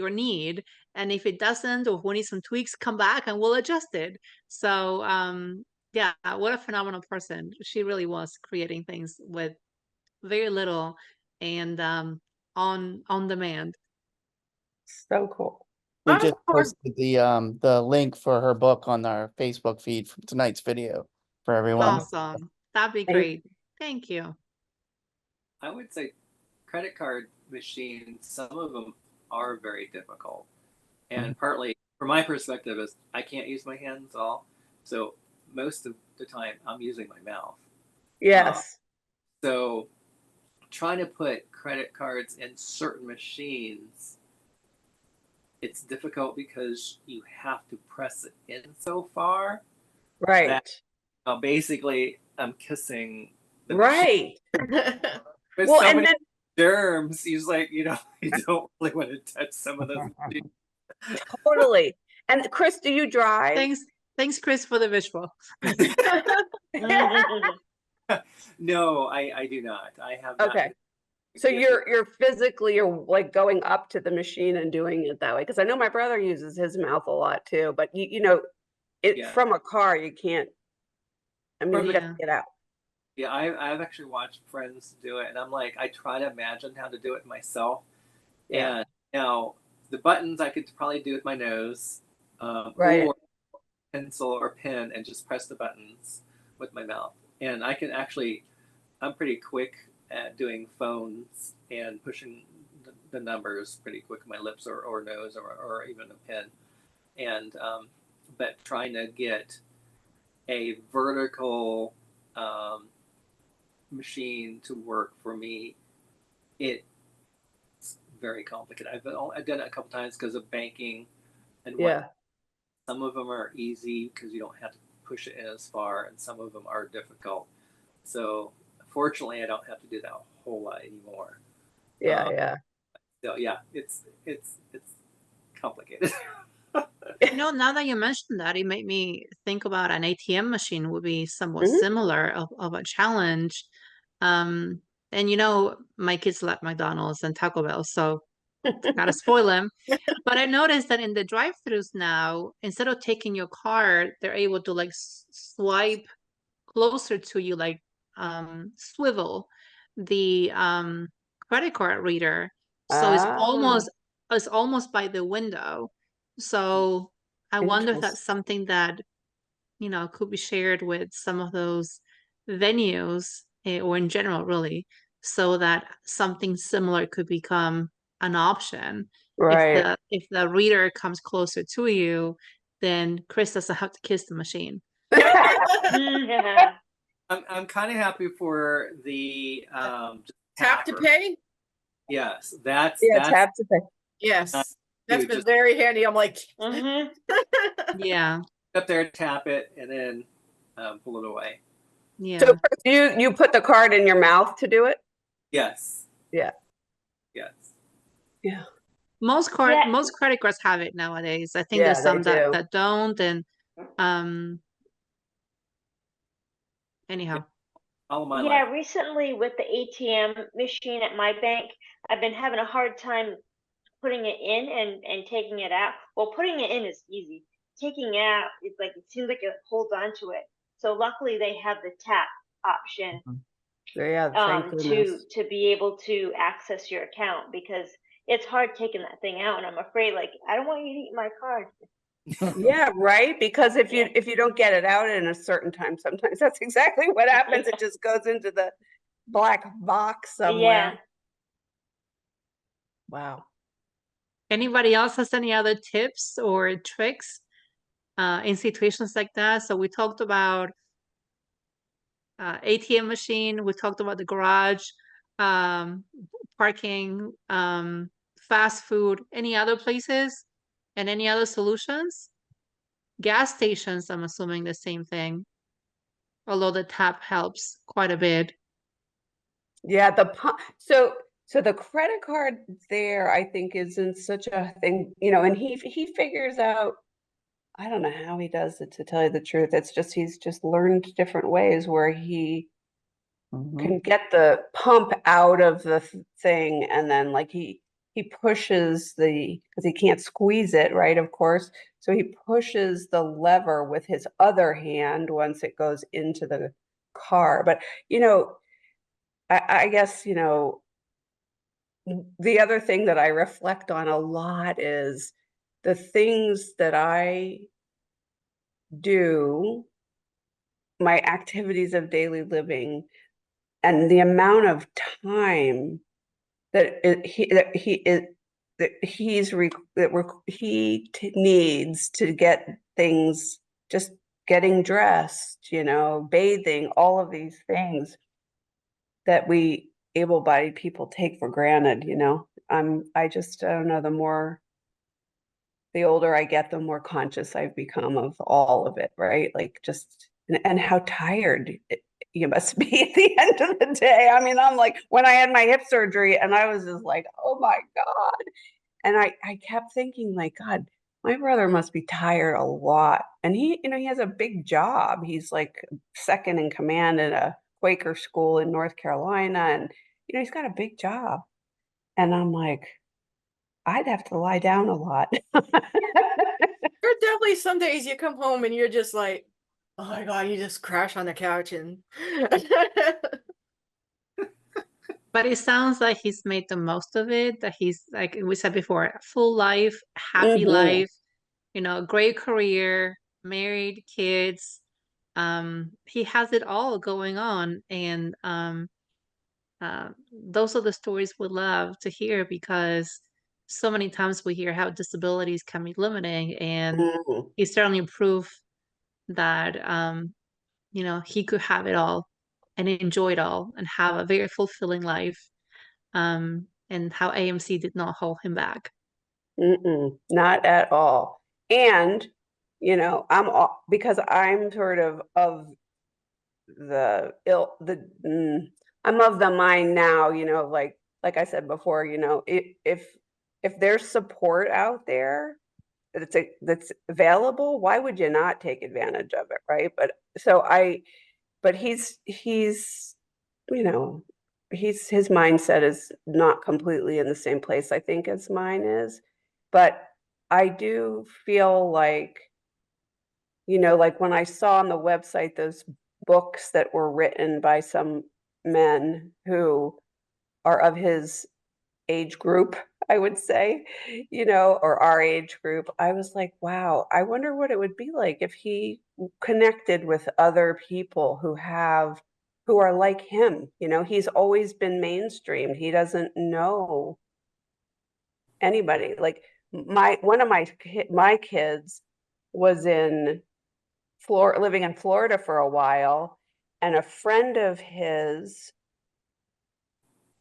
Speaker 1: need. And if it doesn't, or if we need some tweaks, come back and we'll adjust it. So yeah, what a phenomenal person. She really was creating things with very little and on demand.
Speaker 3: So cool.
Speaker 2: We
Speaker 5: Of
Speaker 2: just
Speaker 5: course.
Speaker 2: posted the link for her book on our Facebook feed from tonight's video for everyone.
Speaker 1: Awesome. That'd be
Speaker 3: Thank
Speaker 1: great. Thank you.
Speaker 6: I would say credit card machines, some of them are very difficult. And partly, from my perspective, is I can't use my hands at all. So most of the time, I'm using my mouth.
Speaker 3: Yes.
Speaker 6: So trying to put credit cards in certain machines, it's difficult because you have to press it in so far.
Speaker 3: Right.
Speaker 6: Basically, I'm kissing the
Speaker 3: Right.
Speaker 6: machine. There's
Speaker 3: Well,
Speaker 6: so
Speaker 3: and
Speaker 6: many
Speaker 3: then
Speaker 6: germs. He's like, you don't really want to touch some of those machines.
Speaker 3: totally. And Chris, do you drive?
Speaker 1: Thanks, Chris, for the visual.
Speaker 6: No, I do not. I have not.
Speaker 3: Okay. So you're physically like going up to the machine and doing it that way. Because I know my brother uses his mouth a lot too, but
Speaker 6: Yeah.
Speaker 3: from a car you can't. I mean, you got to get out.
Speaker 6: Yeah, I've actually watched friends do it, and I'm like, I try to imagine how to do it myself.
Speaker 3: Yeah.
Speaker 6: And now the buttons I could probably do with my nose,
Speaker 3: Right.
Speaker 6: or pencil or pen, and just press the buttons with my mouth. And I can actually, I'm pretty quick at doing phones and pushing the numbers pretty quick with my lips or nose or even a pen. And but trying to get a vertical machine to work for me, it's very complicated. I've done it a couple times because of banking and
Speaker 3: Yeah.
Speaker 6: some of them are easy because you don't have to push it in as far, and some of them are difficult. So fortunately, I don't have to do that a whole lot anymore.
Speaker 3: Yeah. Yeah.
Speaker 6: So yeah, it's complicated.
Speaker 1: Now that you mentioned that, it made me think about an ATM machine would be somewhat
Speaker 3: Mhm.
Speaker 1: similar of a challenge. And my kids like McDonald's and Taco Bell, so gotta spoil them. But I noticed that in the drive-throughs now, instead of taking your card, they're able to like swipe closer to you, like swivel the credit card reader. So
Speaker 3: Ah,
Speaker 1: it's almost by the window. So I wonder if that's
Speaker 3: interesting.
Speaker 1: something that could be shared with some of those venues, or in general, really, so that something similar could become an option.
Speaker 3: Right.
Speaker 1: If the reader comes closer to you, then Chris doesn't have to kiss the machine.
Speaker 7: Yeah.
Speaker 6: I'm kind of happy for the
Speaker 5: Tap to pay?
Speaker 6: Yes, that's
Speaker 3: Tap to pay.
Speaker 5: Yes. That's
Speaker 6: Dude,
Speaker 5: been
Speaker 6: just-
Speaker 5: very handy. I'm like,
Speaker 7: Mhm.
Speaker 1: Yeah,
Speaker 6: up there, tap it, and then pull it away.
Speaker 1: yeah.
Speaker 3: So Chris, you put the card in your mouth to do it?
Speaker 6: Yes.
Speaker 3: Yeah.
Speaker 6: Yes.
Speaker 3: Yeah.
Speaker 7: Yeah.
Speaker 1: most credit cards have it nowadays. I think
Speaker 3: Yeah,
Speaker 1: there's
Speaker 3: they
Speaker 1: some that
Speaker 3: do.
Speaker 1: don't, and anyhow.
Speaker 6: All of my
Speaker 7: Yeah,
Speaker 6: life.
Speaker 7: recently with the ATM machine at my bank, I've been having a hard time putting it in and taking it out. Well, putting it in is easy. Taking it out, it's like it seems like it holds on to it. So luckily they have the tap option
Speaker 3: Yeah, thank goodness.
Speaker 7: to be able to access your account, because it's hard taking that thing out, and I'm afraid, like, I don't want you to eat my card.
Speaker 3: Yeah, right. Because if
Speaker 7: Yeah.
Speaker 3: you don't get it out in a certain time, sometimes that's exactly what happens. It just goes into the black box somewhere.
Speaker 7: Yeah.
Speaker 3: Wow.
Speaker 1: Anybody else has any other tips or tricks in situations like that? So we talked about ATM machine, we talked about the garage, um, parking, fast food, any other places, and any other solutions? Gas stations, I'm assuming the same thing, although the tap helps quite a bit.
Speaker 3: Yeah, the pump. So the credit card there, I think, isn't such a thing, and he figures out, I don't know how he does it, to tell you the truth. It's just he's just learned different ways where he can get the pump out of the thing, and then like he pushes because he can't squeeze it, right, of course. So he pushes the lever with his other hand once it goes into the car. But I guess, the other thing that I reflect on a lot is the things that I do, my activities of daily living, and the amount of time that he needs to get things, just getting dressed, bathing, all of these things that we able-bodied people take for granted. I don't know, the older I get, the more conscious I've become of all of it, right? Like just, and how tired you must be at the end of the day. I mean, I'm like, when I had my hip surgery, and I was just like, oh my God. And I kept thinking, like, God, my brother must be tired a lot. And he has a big job. He's like second in command at a Quaker school in North Carolina. And, he's got a big job. And I'm like, I'd have to lie down a lot.
Speaker 5: There are definitely some days you come home and you're just like, oh my God, you just crash on the couch and
Speaker 1: But it sounds like he's made the most of it, that he's, like we said before, a full life, happy
Speaker 3: Mhm.
Speaker 1: life, great career, married, kids. He has it all going on. And those are the stories we love to hear, because so many times we hear how disabilities can be limiting, and
Speaker 3: Mhm.
Speaker 1: he certainly proved that he could have it all and enjoy it all and have a very fulfilling life, and how AMC did not hold him back.
Speaker 3: Not at all. And, because I'm sort of the ill, I'm of the mind now, like I said before, if there's support out there that's available, why would you not take advantage of it, right? But you know, his mindset is not completely in the same place, I think, as mine is. But I do feel like, like when I saw on the website those books that were written by some men who are of his age group, I would say, or our age group, I was like, wow, I wonder what it would be like if he connected with other people who are like him. He's always been mainstreamed. He doesn't know anybody. Like one of my kids was living in Florida for a while, and a friend of his,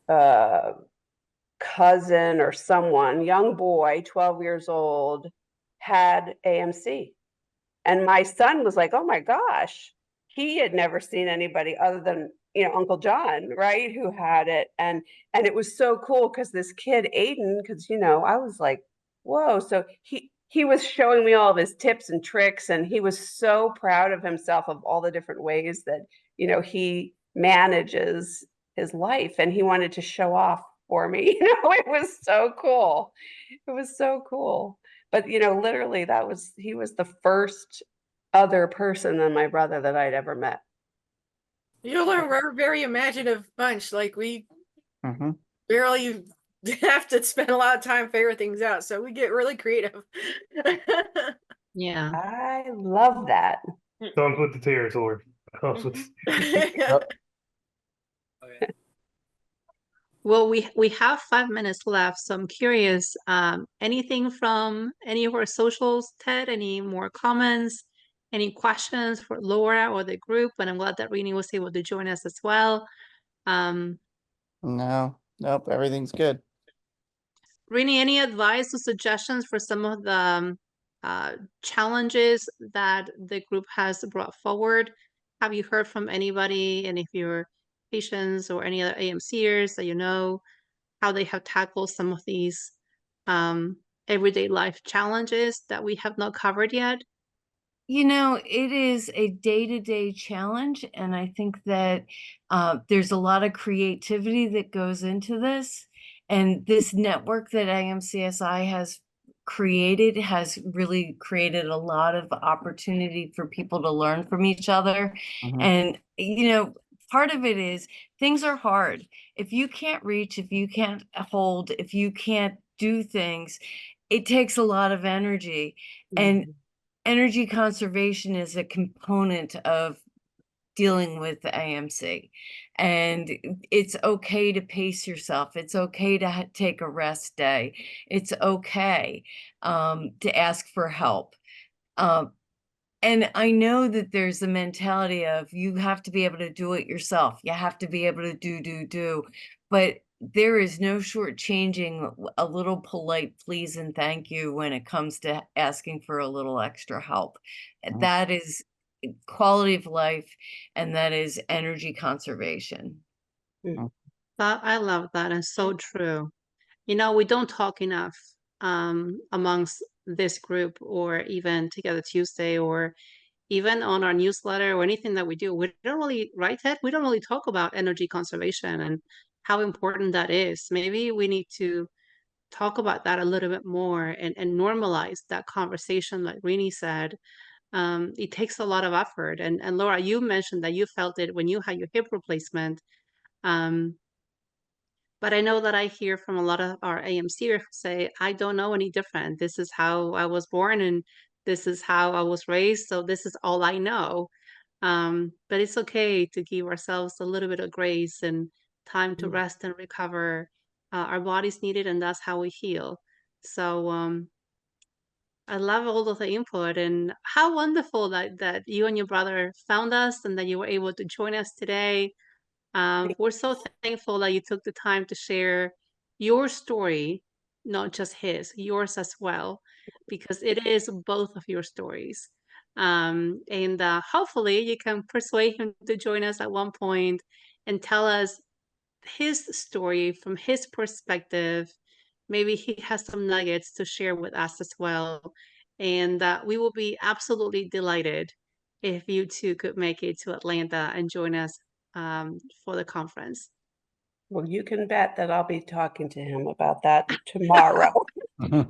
Speaker 3: uh, cousin or someone, young boy, 12 years old, had AMC. And my son was like, oh my gosh, he had never seen anybody other than, Uncle John, right, who had it. And it was so cool because this kid, Aiden, because, I was like, whoa. So he was showing me all of his tips and tricks, and he was so proud of himself of all the different ways that, he manages his life, and he wanted to show off for me. It was so cool. It was so cool. But, literally he was the first other person than my brother that I'd ever met.
Speaker 5: We're a very imaginative bunch. Like we
Speaker 2: Mm-hmm.
Speaker 5: barely have to spend a lot of time figuring things out. So we get really creative.
Speaker 1: Yeah.
Speaker 3: I love that.
Speaker 8: Comes with the territory. Comes with
Speaker 6: Okay.
Speaker 1: Well, we have 5 minutes left, so I'm curious, anything from any of our socials, Ted? Any more comments? Any questions for Laura or the group? And I'm glad that Rini was able to join us as well.
Speaker 2: No, nope, everything's good.
Speaker 1: Rini, any advice or suggestions for some of the challenges that the group has brought forward? Have you heard from anybody, any of your patients or any other AMCers that you know, how they have tackled some of these everyday life challenges that we have not covered yet?
Speaker 4: It is a day-to-day challenge, and I think that there's a lot of creativity that goes into this. And this network that AMCSI has created has really created a lot of opportunity for people to learn from each other.
Speaker 2: Mhm.
Speaker 4: And, part of it is things are hard. If you can't reach, if you can't hold, if you can't do things, it takes a lot of energy. And energy conservation is a component of dealing with the AMC. And it's okay to pace yourself. It's okay to take a rest day. It's okay to ask for help. And I know that there's the mentality of you have to be able to do it yourself. You have to be able to do. But there is no shortchanging a little polite please and thank you when it comes to asking for a little extra help.
Speaker 2: Mhm.
Speaker 4: That is quality of life, and that is energy conservation.
Speaker 1: I love that, and so true. We don't talk enough amongst this group, or even Together Tuesday, or even on our newsletter or anything that we do. We don't really, right, Ted? We don't really talk about energy conservation and how important that is. Maybe we need to talk about that a little bit more and normalize that conversation, like Rini said. It takes a lot of effort. And Laura, you mentioned that you felt it when you had your hip replacement. But I know that I hear from a lot of our AMCers who say, I don't know any different. This is how I was born, and this is how I was raised. So this is all I know. But it's okay to give ourselves a little bit of grace and time to rest and recover. Our bodies need it, and that's how we heal. So I love all of the input, and how wonderful that you and your brother found us and that you were able to join us today. We're so thankful that you took the time to share your story, not just his, yours as well, because it is both of your stories. And hopefully you can persuade him to join us at one point and tell us his story from his perspective. Maybe he has some nuggets to share with us as well. And we will be absolutely delighted if you two could make it to Atlanta and join us for the conference.
Speaker 3: Well, you can bet that I'll be talking to him about that tomorrow.
Speaker 5: And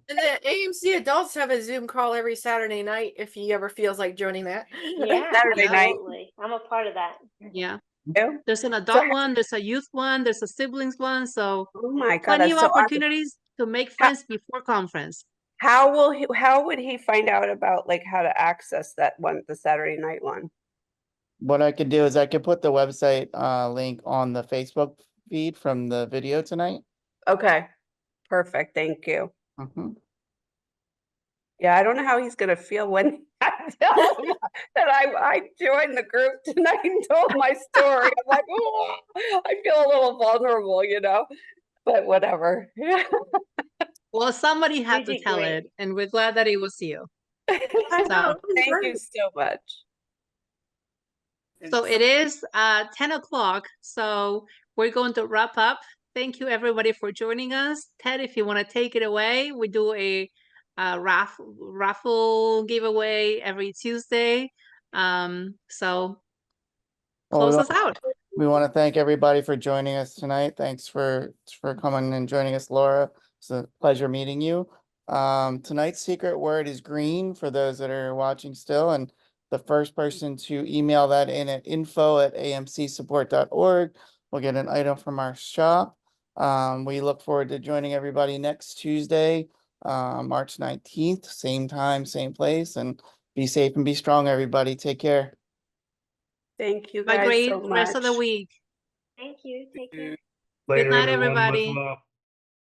Speaker 5: the AMC adults have a Zoom call every Saturday night if he ever feels like joining that.
Speaker 7: Yeah,
Speaker 3: Saturday night.
Speaker 7: absolutely. I'm a part of that.
Speaker 1: Yeah.
Speaker 3: Yeah.
Speaker 1: There's an adult one, there's a youth one, there's a siblings one. So
Speaker 3: Oh my God,
Speaker 1: plenty
Speaker 3: that's
Speaker 1: of
Speaker 3: so awesome.
Speaker 1: opportunities to make friends before conference.
Speaker 3: How would he find out about like how to access that one, the Saturday night one?
Speaker 2: What I could do is I could put the website link on the Facebook feed from the video tonight.
Speaker 3: Okay, perfect. Thank you.
Speaker 2: Mhm.
Speaker 3: Yeah, I don't know how he's gonna feel when I tell him that I joined the group tonight and told my story. I'm like, oh, I feel a little vulnerable, but whatever.
Speaker 1: Well, somebody had to
Speaker 7: did
Speaker 1: tell
Speaker 7: great.
Speaker 1: it, and we're glad that it was you.
Speaker 5: I know, it was
Speaker 3: Thank you
Speaker 5: great.
Speaker 3: so much.
Speaker 6: And
Speaker 1: So it is 10 o'clock. So we're going to wrap up. Thank you everybody for joining us. Ted, if you want to take it away, we do a raffle giveaway every Tuesday. So
Speaker 2: Well, we
Speaker 1: close
Speaker 2: want
Speaker 1: us out.
Speaker 2: We want to thank everybody for joining us tonight. Thanks for coming and joining us, Laura. It's a pleasure meeting you. Tonight's secret word is green for those that are watching still, and the first person to email that in at info@amcsupport.org will get an item from our shop. We look forward to joining everybody next Tuesday, March 19th, same time, same place, and be safe and be strong, everybody. Take care.
Speaker 3: Thank you
Speaker 1: Have a
Speaker 3: guys
Speaker 1: great
Speaker 3: so
Speaker 1: rest of the
Speaker 3: much.
Speaker 1: week.
Speaker 7: Thank you. Take care.
Speaker 8: Later,
Speaker 1: night,
Speaker 8: everyone. Much
Speaker 1: everybody.
Speaker 8: love.